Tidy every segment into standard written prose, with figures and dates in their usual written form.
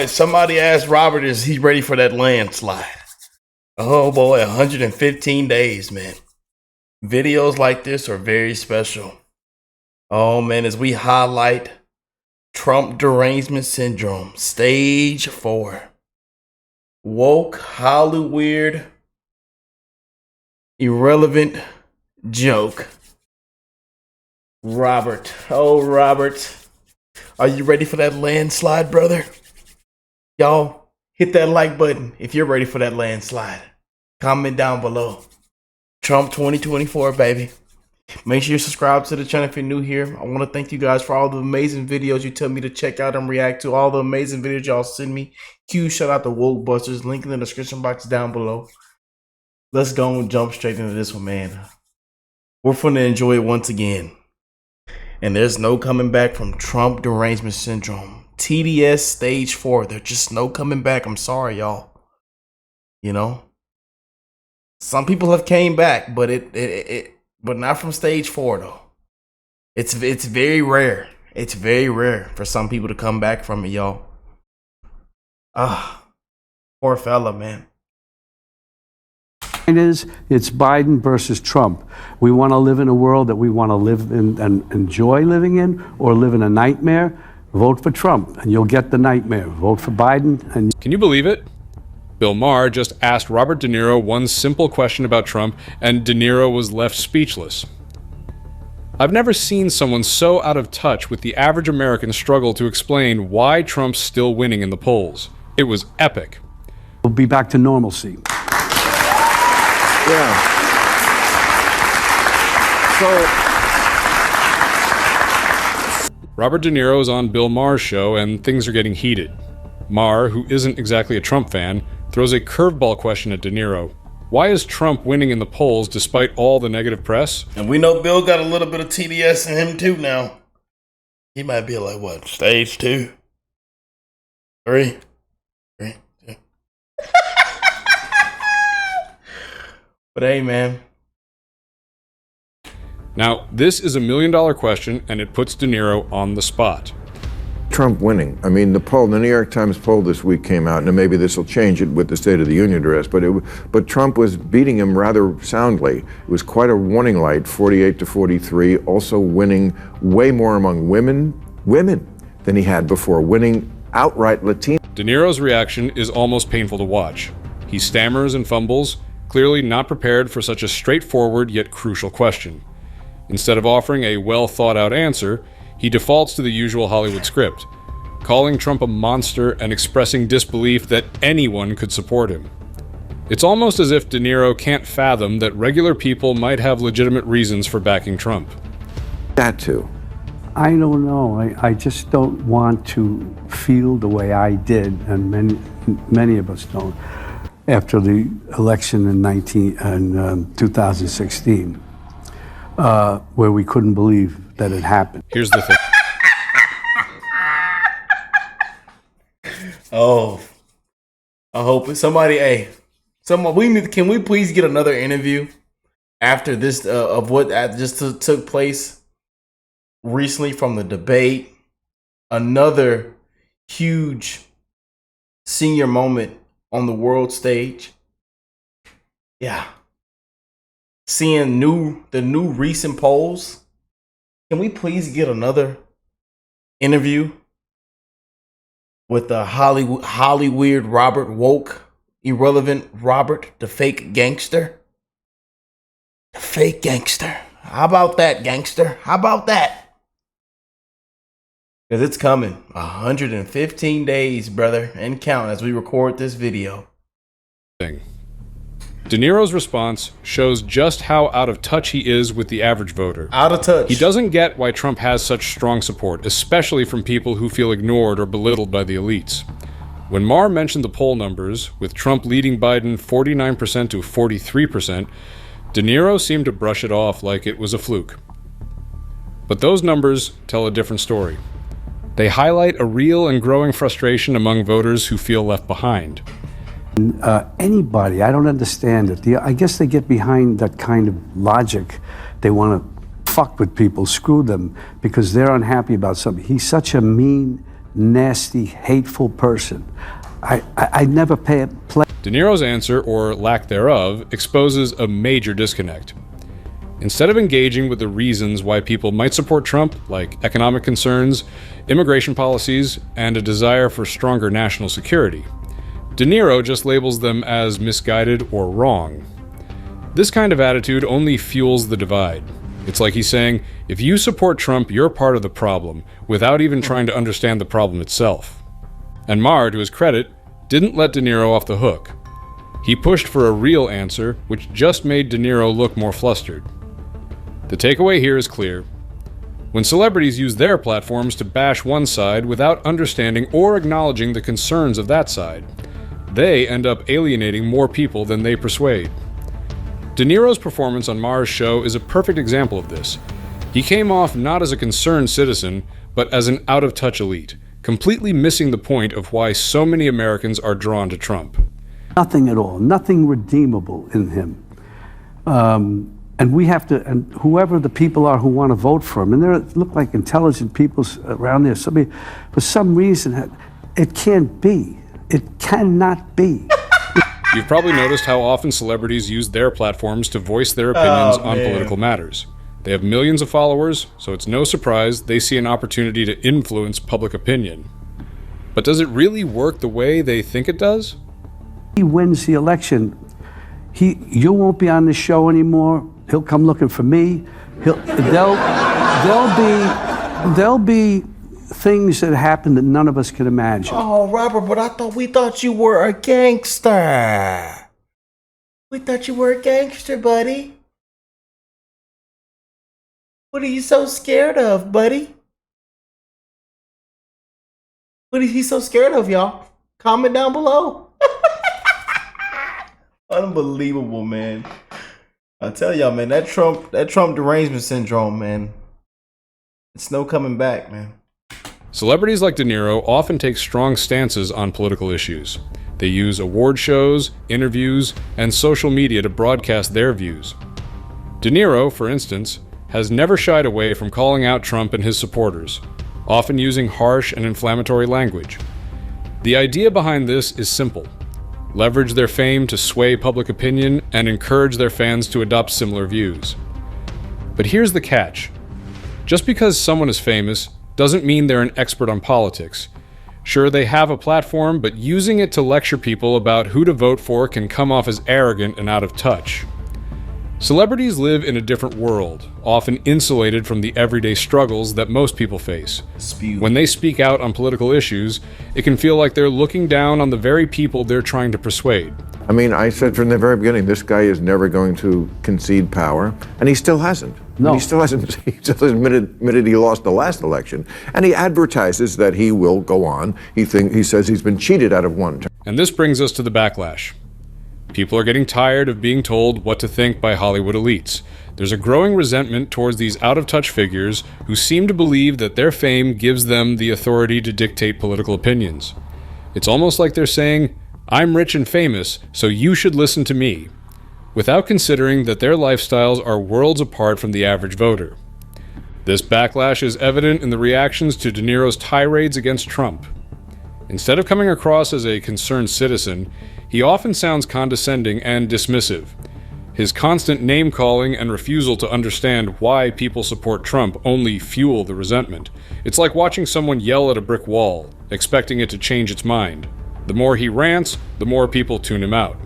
boy, somebody asked Robert, is he ready for that landslide? Oh boy, 115 days, man. Videos like this are very special. Oh man, as we highlight Trump derangement syndrome, stage 4. Woke, Hollywood, irrelevant joke. Robert, oh Robert, are you ready for that landslide, brother? Y'all, hit that like button if you're ready for that landslide. Comment down below. Trump 2024, baby. Make sure you subscribe to the channel if you're new here. I want to thank you guys for all the amazing videos you tell me to check out and react to. All the amazing videos y'all send me. Huge shout out to Woke Busters. Link in the description box down below. Let's go and jump straight into this one, man. We're finna enjoy it once again. And there's no coming back from Trump derangement syndrome. TDS stage 4. There's just no coming back. I'm sorry, y'all. You know? Some people have came back, but but not from stage 4 though. It's very rare. It's very rare for some people to come back from it, y'all. Poor fella, man. It's Biden versus Trump. We want to live in a world that we want to live in and enjoy living in, or live in a nightmare. Vote for Trump and you'll get the nightmare. Vote for Biden and... Can you believe it? Bill Maher just asked Robert De Niro one simple question about Trump, and De Niro was left speechless. I've never seen someone so out of touch with the average American struggle to explain why Trump's still winning in the polls. It was epic. We'll be back to normalcy. Yeah. So Robert De Niro is on Bill Maher's show, and things are getting heated. Maher, who isn't exactly a Trump fan, throws a curveball question at De Niro. Why is Trump winning in the polls despite all the negative press? And we know Bill got a little bit of TDS in him too now. He might be like, what, stage 2? 3? 3? 2. But hey, man. Now, this is a $1 million question, and it puts De Niro on the spot. Trump winning. I mean, the New York Times poll this week came out, and maybe this will change it with the State of the Union address, but Trump was beating him rather soundly. It was quite a warning light, 48-43, also winning way more among women than he had before, winning outright Latino. De Niro's reaction is almost painful to watch. He stammers and fumbles, clearly not prepared for such a straightforward yet crucial question. Instead of offering a well-thought-out answer, he defaults to the usual Hollywood script, calling Trump a monster and expressing disbelief that anyone could support him. It's almost as if De Niro can't fathom that regular people might have legitimate reasons for backing Trump. That too. I don't know. I just don't want to feel the way I did, and many of us don't, after the election in 2016, where we couldn't believe that it happened. Here's the thing. Oh, I hope somebody, can we please get another interview after this of what just took place recently from the debate? Another huge senior moment on the world stage. Yeah. Seeing the new recent polls. Can we please get another interview with the Hollywood Robert, woke, irrelevant Robert, the fake gangster? The fake gangster. How about that, gangster? How about that? Because it's coming. 115 days, brother, and count as we record this video. De Niro's response shows just how out of touch he is with the average voter. Out of touch. He doesn't get why Trump has such strong support, especially from people who feel ignored or belittled by the elites. When Maher mentioned the poll numbers, with Trump leading Biden 49% to 43%, De Niro seemed to brush it off like it was a fluke. But those numbers tell a different story. They highlight a real and growing frustration among voters who feel left behind. Anybody, I don't understand it. I guess they get behind that kind of logic. They want to fuck with people, screw them, because they're unhappy about something. He's such a mean, nasty, hateful person. I never play. De Niro's answer, or lack thereof, exposes a major disconnect. Instead of engaging with the reasons why people might support Trump, like economic concerns, immigration policies, and a desire for stronger national security, De Niro just labels them as misguided or wrong. This kind of attitude only fuels the divide. It's like he's saying, if you support Trump, you're part of the problem, without even trying to understand the problem itself. And Maher, to his credit, didn't let De Niro off the hook. He pushed for a real answer, which just made De Niro look more flustered. The takeaway here is clear. When celebrities use their platforms to bash one side without understanding or acknowledging the concerns of that side, they end up alienating more people than they persuade. De Niro's performance on Maher's show is a perfect example of this. He came off not as a concerned citizen, but as an out-of-touch elite, completely missing the point of why so many Americans are drawn to Trump. Nothing at all, nothing redeemable in him. And we have to, and whoever the people are who want to vote for him, and there look like intelligent people around there, somebody, for some reason, it can't be. It cannot be. You've probably noticed how often celebrities use their platforms to voice their opinions on political matters. They have millions of followers, so it's no surprise they see an opportunity to influence public opinion. But does it really work the way they think it does? He wins the election. You won't be on the show anymore. He'll come looking for me. There'll be things that happen that none of us can imagine. Oh, Robert, but we thought you were a gangster. We thought you were a gangster, buddy. What are you so scared of, buddy? What is he so scared of, y'all? Comment down below. Unbelievable, man. I tell y'all, man, that Trump derangement syndrome, man. It's no coming back, man. Celebrities like De Niro often take strong stances on political issues. They use award shows, interviews, and social media to broadcast their views. De Niro, for instance, has never shied away from calling out Trump and his supporters, often using harsh and inflammatory language. The idea behind this is simple. Leverage their fame to sway public opinion and encourage their fans to adopt similar views. But here's the catch. Just because someone is famous doesn't mean they're an expert on politics. Sure, they have a platform, but using it to lecture people about who to vote for can come off as arrogant and out of touch. Celebrities live in a different world, often insulated from the everyday struggles that most people face. When they speak out on political issues, it can feel like they're looking down on the very people they're trying to persuade. I mean, I said from the very beginning, this guy is never going to concede power, and he still hasn't. No. He still hasn't admitted he lost the last election, and he advertises that he will go on. He says he's been cheated out of one term. And this brings us to the backlash. People are getting tired of being told what to think by Hollywood elites. There's a growing resentment towards these out-of-touch figures who seem to believe that their fame gives them the authority to dictate political opinions. It's almost like they're saying, "I'm rich and famous, so you should listen to me," without considering that their lifestyles are worlds apart from the average voter. This backlash is evident in the reactions to De Niro's tirades against Trump. Instead of coming across as a concerned citizen, he often sounds condescending and dismissive. His constant name-calling and refusal to understand why people support Trump only fuel the resentment. It's like watching someone yell at a brick wall, expecting it to change its mind. The more he rants, the more people tune him out.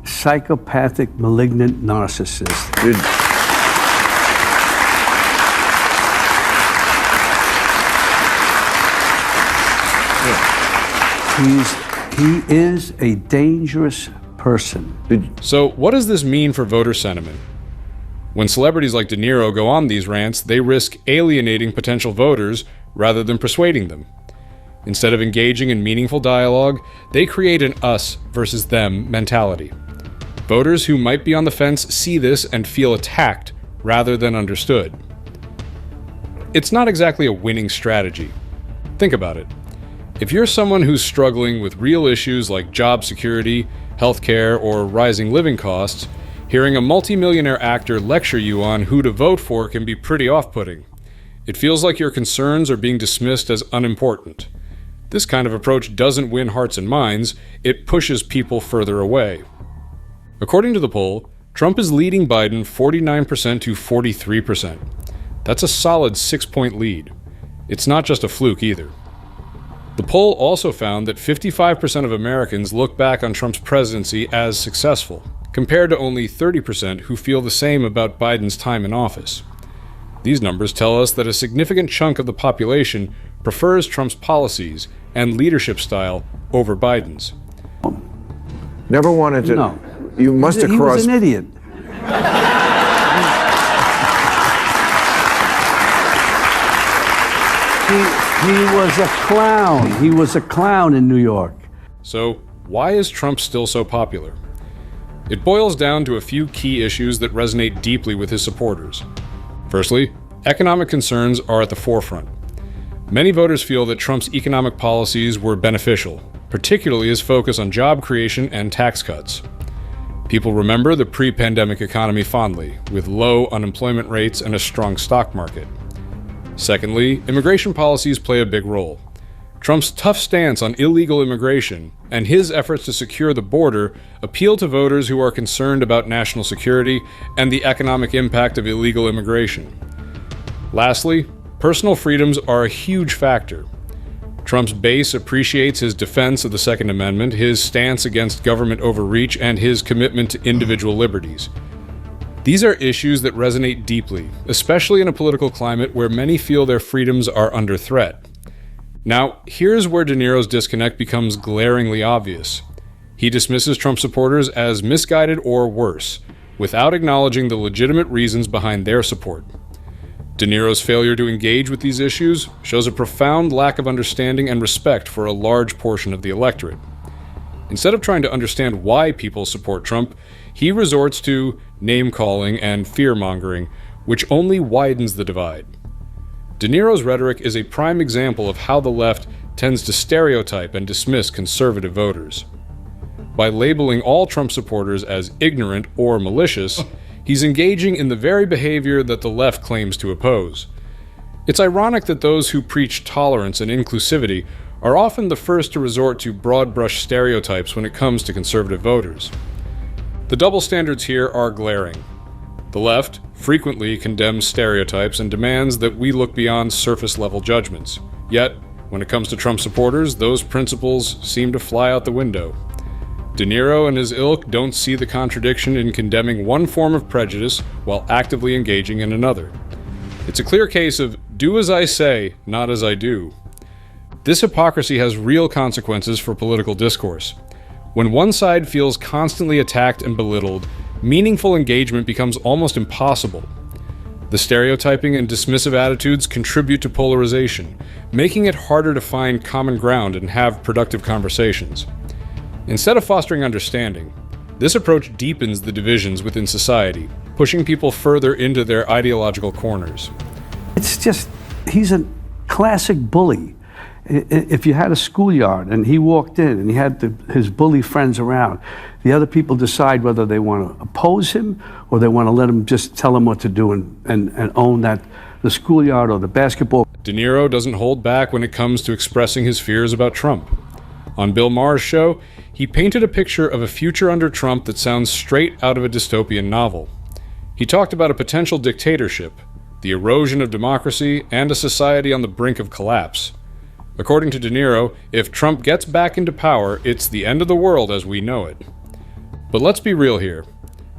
Psychopathic, malignant narcissist. He is a dangerous person. So what does this mean for voter sentiment? When celebrities like De Niro go on these rants, they risk alienating potential voters rather than persuading them. Instead of engaging in meaningful dialogue, they create an us versus them mentality. Voters who might be on the fence see this and feel attacked rather than understood. It's not exactly a winning strategy. Think about it. If you're someone who's struggling with real issues like job security, healthcare, or rising living costs, hearing a multimillionaire actor lecture you on who to vote for can be pretty off-putting. It feels like your concerns are being dismissed as unimportant. This kind of approach doesn't win hearts and minds, it pushes people further away. According to the poll, Trump is leading Biden 49% to 43%. That's a solid 6-point lead. It's not just a fluke either. The poll also found that 55% of Americans look back on Trump's presidency as successful, compared to only 30% who feel the same about Biden's time in office. These numbers tell us that a significant chunk of the population prefers Trump's policies and leadership style over Biden's. Never wanted to. No. You must have He crossed. was an idiot. He was a clown. He was a clown in New York. So, why is Trump still so popular? It boils down to a few key issues that resonate deeply with his supporters. Firstly, economic concerns are at the forefront. Many voters feel that Trump's economic policies were beneficial, particularly his focus on job creation and tax cuts. People remember the pre-pandemic economy fondly, with low unemployment rates and a strong stock market. Secondly, immigration policies play a big role. Trump's tough stance on illegal immigration and his efforts to secure the border appeal to voters who are concerned about national security and the economic impact of illegal immigration. Lastly, personal freedoms are a huge factor. Trump's base appreciates his defense of the Second Amendment, his stance against government overreach, and his commitment to individual liberties. These are issues that resonate deeply, especially in a political climate where many feel their freedoms are under threat. Now, here's where De Niro's disconnect becomes glaringly obvious. He dismisses Trump supporters as misguided or worse, without acknowledging the legitimate reasons behind their support. De Niro's failure to engage with these issues shows a profound lack of understanding and respect for a large portion of the electorate. Instead of trying to understand why people support Trump, he resorts to name-calling and fear-mongering, which only widens the divide. De Niro's rhetoric is a prime example of how the left tends to stereotype and dismiss conservative voters. By labeling all Trump supporters as ignorant or malicious, he's engaging in the very behavior that the left claims to oppose. It's ironic that those who preach tolerance and inclusivity are often the first to resort to broad-brush stereotypes when it comes to conservative voters. The double standards here are glaring. The left frequently condemns stereotypes and demands that we look beyond surface-level judgments. Yet, when it comes to Trump supporters, those principles seem to fly out the window. De Niro and his ilk don't see the contradiction in condemning one form of prejudice while actively engaging in another. It's a clear case of do as I say, not as I do. This hypocrisy has real consequences for political discourse. When one side feels constantly attacked and belittled, meaningful engagement becomes almost impossible. The stereotyping and dismissive attitudes contribute to polarization, making it harder to find common ground and have productive conversations. Instead of fostering understanding, this approach deepens the divisions within society, pushing people further into their ideological corners. It's just, he's a classic bully. If you had a schoolyard and he walked in and he had his bully friends around, the other people decide whether they want to oppose him or they want to let him just tell him what to do and own the schoolyard or the basketball. De Niro doesn't hold back when it comes to expressing his fears about Trump. On Bill Maher's show, he painted a picture of a future under Trump that sounds straight out of a dystopian novel. He talked about a potential dictatorship, the erosion of democracy, and a society on the brink of collapse. According to De Niro, if Trump gets back into power, it's the end of the world as we know it. But let's be real here.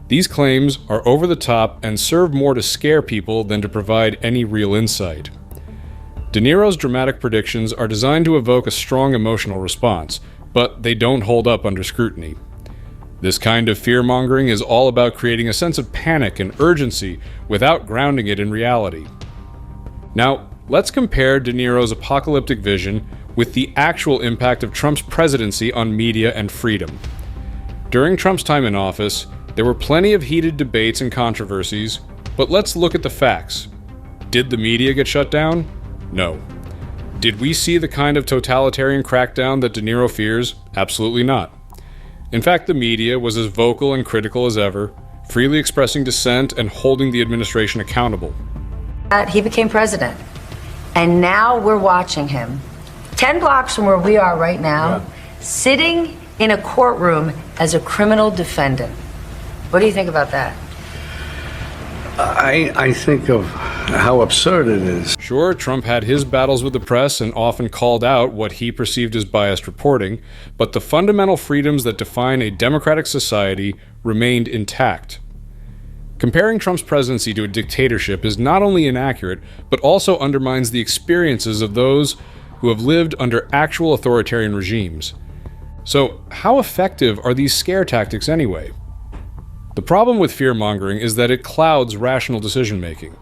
These claims are over the top and serve more to scare people than to provide any real insight. De Niro's dramatic predictions are designed to evoke a strong emotional response, but they don't hold up under scrutiny. This kind of fear-mongering is all about creating a sense of panic and urgency without grounding it in reality. Now, let's compare De Niro's apocalyptic vision with the actual impact of Trump's presidency on media and freedom. During Trump's time in office, there were plenty of heated debates and controversies, but let's look at the facts. Did the media get shut down? No. Did we see the kind of totalitarian crackdown that De Niro fears? Absolutely not. In fact, the media was as vocal and critical as ever, freely expressing dissent and holding the administration accountable. He became president. And now we're watching him, 10 blocks from where we are right now, sitting in a courtroom as a criminal defendant. What do you think about that? I think of how absurd it is. Sure, Trump had his battles with the press and often called out what he perceived as biased reporting, but the fundamental freedoms that define a democratic society remained intact. Comparing Trump's presidency to a dictatorship is not only inaccurate, but also undermines the experiences of those who have lived under actual authoritarian regimes. So, how effective are these scare tactics anyway? The problem with fear-mongering is that it clouds rational decision-making.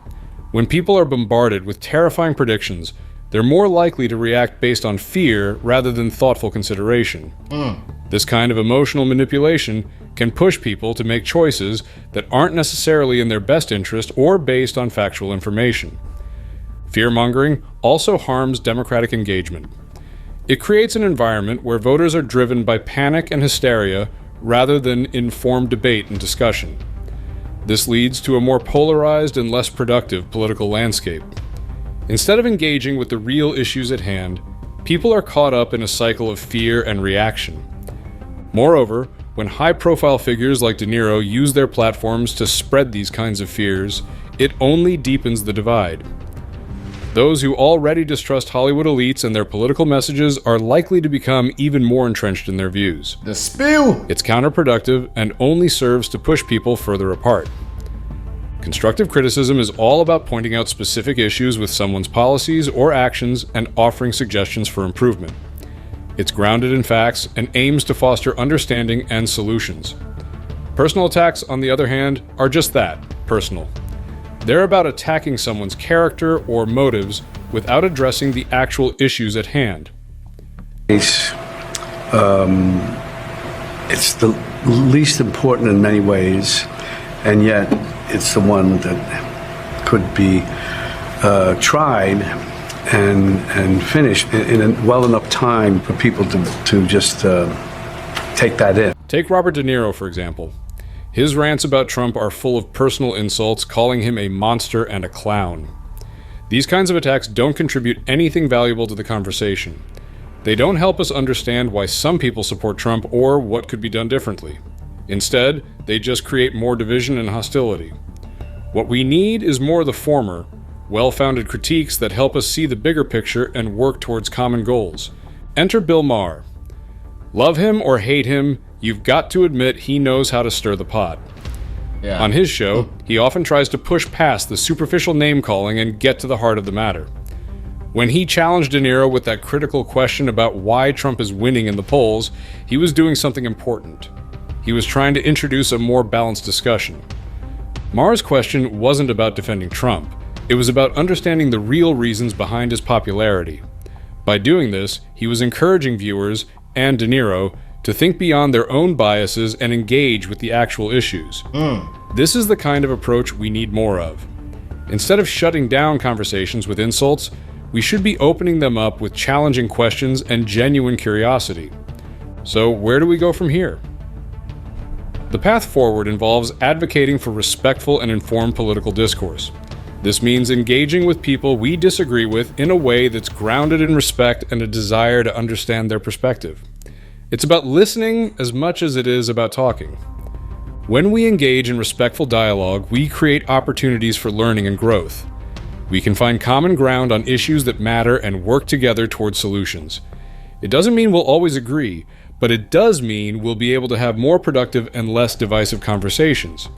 When people are bombarded with terrifying predictions, they're more likely to react based on fear rather than thoughtful consideration. This kind of emotional manipulation can push people to make choices that aren't necessarily in their best interest or based on factual information. Fear-mongering also harms democratic engagement. It creates an environment where voters are driven by panic and hysteria rather than informed debate and discussion. This leads to a more polarized and less productive political landscape. Instead of engaging with the real issues at hand, people are caught up in a cycle of fear and reaction. Moreover, when high-profile figures like De Niro use their platforms to spread these kinds of fears, it only deepens the divide. Those who already distrust Hollywood elites and their political messages are likely to become even more entrenched in their views. The spill! It's counterproductive and only serves to push people further apart. Constructive criticism is all about pointing out specific issues with someone's policies or actions and offering suggestions for improvement. It's grounded in facts and aims to foster understanding and solutions. Personal attacks, on the other hand, are just that, personal. They're about attacking someone's character or motives without addressing the actual issues at hand. It's the least important in many ways, and yet it's the one that could be tried and finished in well enough time for people to just take that in. Take Robert De Niro, for example. His rants about Trump are full of personal insults, calling him a monster and a clown. These kinds of attacks don't contribute anything valuable to the conversation. They don't help us understand why some people support Trump or what could be done differently. Instead, they just create more division and hostility. What we need is more of the former, well-founded critiques that help us see the bigger picture and work towards common goals. Enter Bill Maher. Love him or hate him, you've got to admit he knows how to stir the pot. Yeah. On his show, he often tries to push past the superficial name-calling and get to the heart of the matter. When he challenged De Niro with that critical question about why Trump is winning in the polls, he was doing something important. He was trying to introduce a more balanced discussion. Maher's question wasn't about defending Trump. It was about understanding the real reasons behind his popularity. By doing this, he was encouraging viewers, and De Niro, to think beyond their own biases and engage with the actual issues. This is the kind of approach we need more of. Instead of shutting down conversations with insults, we should be opening them up with challenging questions and genuine curiosity. So where do we go from here? The path forward involves advocating for respectful and informed political discourse. This means engaging with people we disagree with in a way that's grounded in respect and a desire to understand their perspective. It's about listening as much as it is about talking. When we engage in respectful dialogue, we create opportunities for learning and growth. We can find common ground on issues that matter and work together towards solutions. It doesn't mean we'll always agree, but it does mean we'll be able to have more productive and less divisive conversations.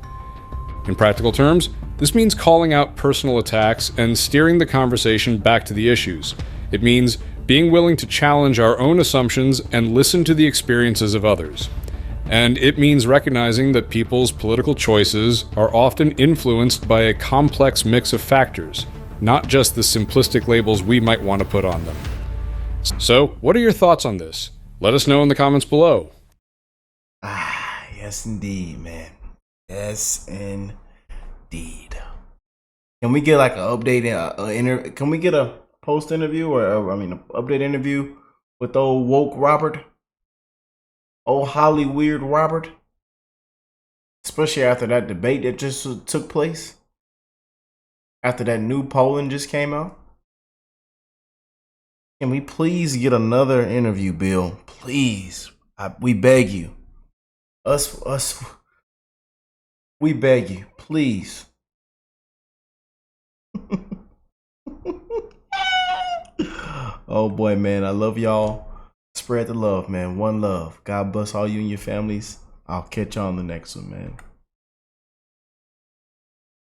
In practical terms, this means calling out personal attacks and steering the conversation back to the issues. It means being willing to challenge our own assumptions and listen to the experiences of others. And it means recognizing that people's political choices are often influenced by a complex mix of factors, not just the simplistic labels we might want to put on them. So, what are your thoughts on this? Let us know in the comments below. Yes indeed, man. Yes indeed. Can we get like an update? Can we get a post interview or an update interview with old woke Robert? Old Hollywood Robert? Especially after that debate that just took place. After that new polling just came out. Can we please get another interview, Bill? Please. We beg you. We beg you. Please. Oh boy, man. I love y'all. Spread the love, man. One love. God bless all you and your families. I'll catch you on the next one, man.